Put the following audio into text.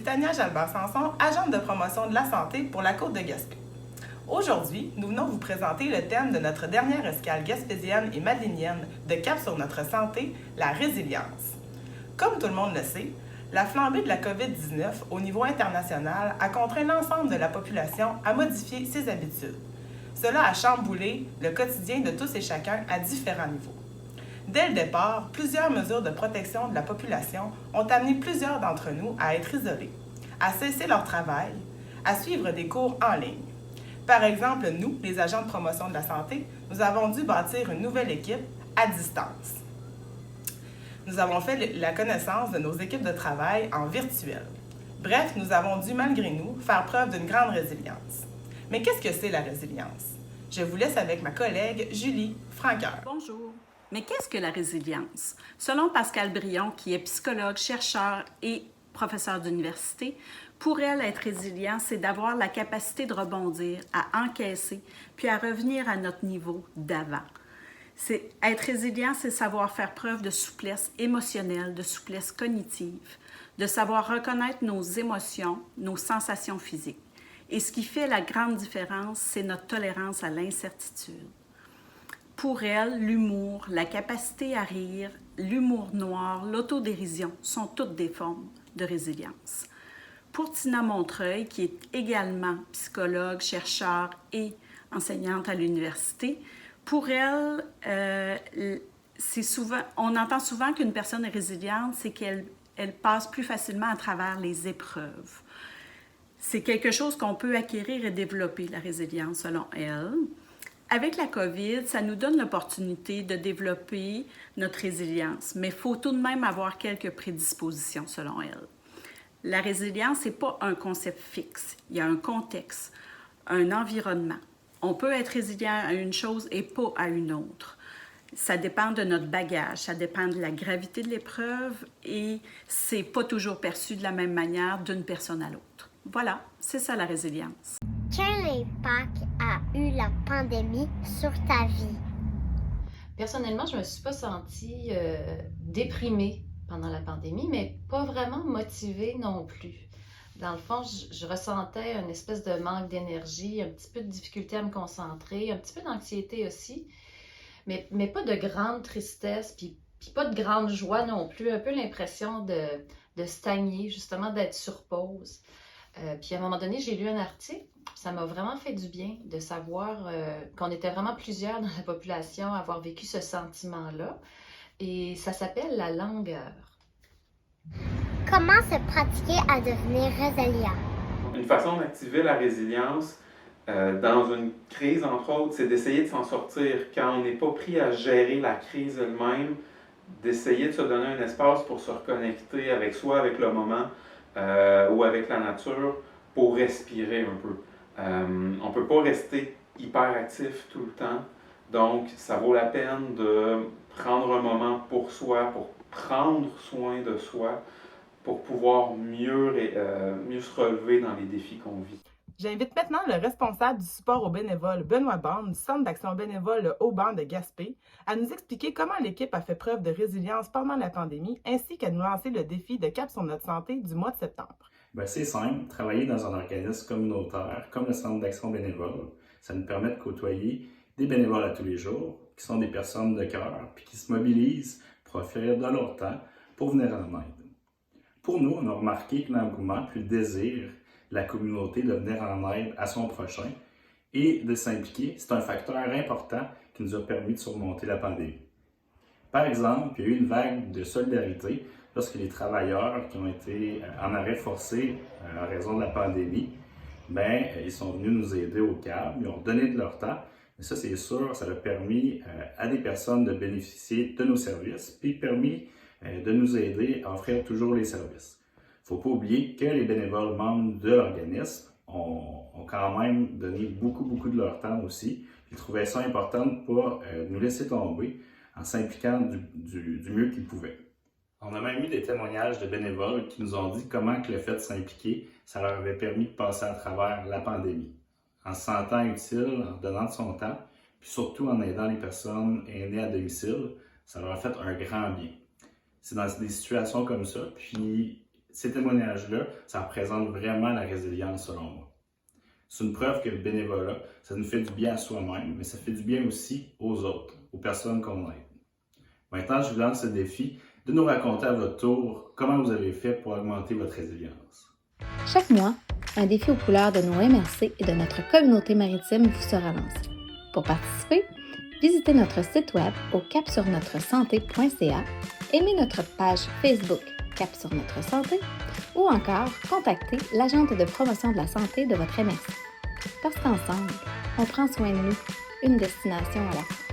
Tania Jalbert-Sanson, agente de promotion de la santé pour la Côte de Gaspé. Aujourd'hui, nous venons vous présenter le thème de notre dernière escale gaspésienne et madénienne de Cap sur notre santé, la résilience. Comme tout le monde le sait, la flambée de la COVID-19 au niveau international a contraint l'ensemble de la population à modifier ses habitudes. Cela a chamboulé le quotidien de tous et chacun à différents niveaux. Dès le départ, plusieurs mesures de protection de la population ont amené plusieurs d'entre nous à être isolés, à cesser leur travail, à suivre des cours en ligne. Par exemple, nous, les agents de promotion de la santé, nous avons dû bâtir une nouvelle équipe à distance. Nous avons fait la connaissance de nos équipes de travail en virtuel. Bref, nous avons dû, malgré nous, faire preuve d'une grande résilience. Mais qu'est-ce que c'est la résilience? Je vous laisse avec ma collègue Julie Franqueur. Bonjour. Mais qu'est-ce que la résilience? Selon Pascal Brion, qui est psychologue, chercheur et professeur d'université, pour elle, être résilient, c'est d'avoir la capacité de rebondir, à encaisser, puis à revenir à notre niveau d'avant. Être résilient, c'est savoir faire preuve de souplesse émotionnelle, de souplesse cognitive, de savoir reconnaître nos émotions, nos sensations physiques. Et ce qui fait la grande différence, c'est notre tolérance à l'incertitude. Pour elle, l'humour, la capacité à rire, l'humour noir, l'autodérision sont toutes des formes de résilience. Pour Tina Montreuil, qui est également psychologue, chercheur et enseignante à l'université, pour elle, on entend souvent qu'une personne est résiliente, c'est qu'elle passe plus facilement à travers les épreuves. C'est quelque chose qu'on peut acquérir et développer, la résilience, selon elle. Avec la COVID, ça nous donne l'opportunité de développer notre résilience, mais il faut tout de même avoir quelques prédispositions, selon elle. La résilience, ce n'est pas un concept fixe. Il y a un contexte, un environnement. On peut être résilient à une chose et pas à une autre. Ça dépend de notre bagage, ça dépend de la gravité de l'épreuve et c'est pas toujours perçu de la même manière d'une personne à l'autre. Voilà, c'est ça la résilience. Quel impact a eu la pandémie sur ta vie? Personnellement, je ne me suis pas sentie déprimée pendant la pandémie, mais pas vraiment motivée non plus. Dans le fond, je ressentais une espèce de manque d'énergie, un petit peu de difficulté à me concentrer, un petit peu d'anxiété aussi, mais pas de grande tristesse, puis pas de grande joie non plus, un peu l'impression de stagner, justement d'être sur pause. Puis à un moment donné, j'ai lu un article, ça m'a vraiment fait du bien de savoir qu'on était vraiment plusieurs dans la population à avoir vécu ce sentiment-là, et ça s'appelle la langueur. Comment se pratiquer à devenir résilient? Une façon d'activer la résilience dans une crise, entre autres, c'est d'essayer de s'en sortir. Quand on n'est pas pris à gérer la crise elle-même, d'essayer de se donner un espace pour se reconnecter avec soi, avec le moment ou avec la nature, pour respirer un peu. On ne peut pas rester hyperactif tout le temps, donc ça vaut la peine de prendre un moment pour soi, pour prendre soin de soi, pour pouvoir mieux se relever dans les défis qu'on vit. J'invite maintenant le responsable du support aux bénévoles, Benoît Bande, du Centre d'action bénévole Le Haut-Banc de Gaspé, à nous expliquer comment l'équipe a fait preuve de résilience pendant la pandémie, ainsi qu'à nous lancer le défi de Cap sur notre santé du mois de septembre. C'est simple, travailler dans un organisme communautaire comme le Centre d'action bénévole, ça nous permet de côtoyer des bénévoles à tous les jours, qui sont des personnes de cœur, puis qui se mobilisent pour offrir de leur temps pour venir en aide. Pour nous, on a remarqué que l'engouement puis le désir de la communauté de venir en aide à son prochain et de s'impliquer, c'est un facteur important qui nous a permis de surmonter la pandémie. Par exemple, il y a eu une vague de solidarité lorsque les travailleurs qui ont été en arrêt forcé en raison de la pandémie, ils sont venus nous aider au CAB, ils ont donné de leur temps. Et ça, c'est sûr, ça a permis à des personnes de bénéficier de nos services, puis permis de nous aider à offrir toujours les services. Il ne faut pas oublier que les bénévoles membres de l'organisme ont quand même donné beaucoup de leur temps aussi. Ils trouvaient ça important de ne pas nous laisser tomber en s'impliquant du mieux qu'ils pouvaient. On a même eu des témoignages de bénévoles qui nous ont dit comment que le fait de s'impliquer, ça leur avait permis de passer à travers la pandémie, en se sentant utile, en donnant de son temps, puis surtout en aidant les personnes aînées à domicile, ça leur a fait un grand bien. C'est dans des situations comme ça, puis ces témoignages-là, ça représente vraiment la résilience selon moi. C'est une preuve que le bénévolat, ça nous fait du bien à soi-même, mais ça fait du bien aussi aux autres, aux personnes qu'on aide. Maintenant, je vous lance ce défi de nous raconter à votre tour comment vous avez fait pour augmenter votre résilience. Chaque mois, un défi aux couleurs de nos MRC et de notre communauté maritime vous sera lancé. Pour participer, visitez notre site web au capsurnotresanté.ca, aimez notre page Facebook Cap sur notre santé ou encore contactez l'agente de promotion de la santé de votre MRC. Parce qu'ensemble, on prend soin de nous, une destination à la fois.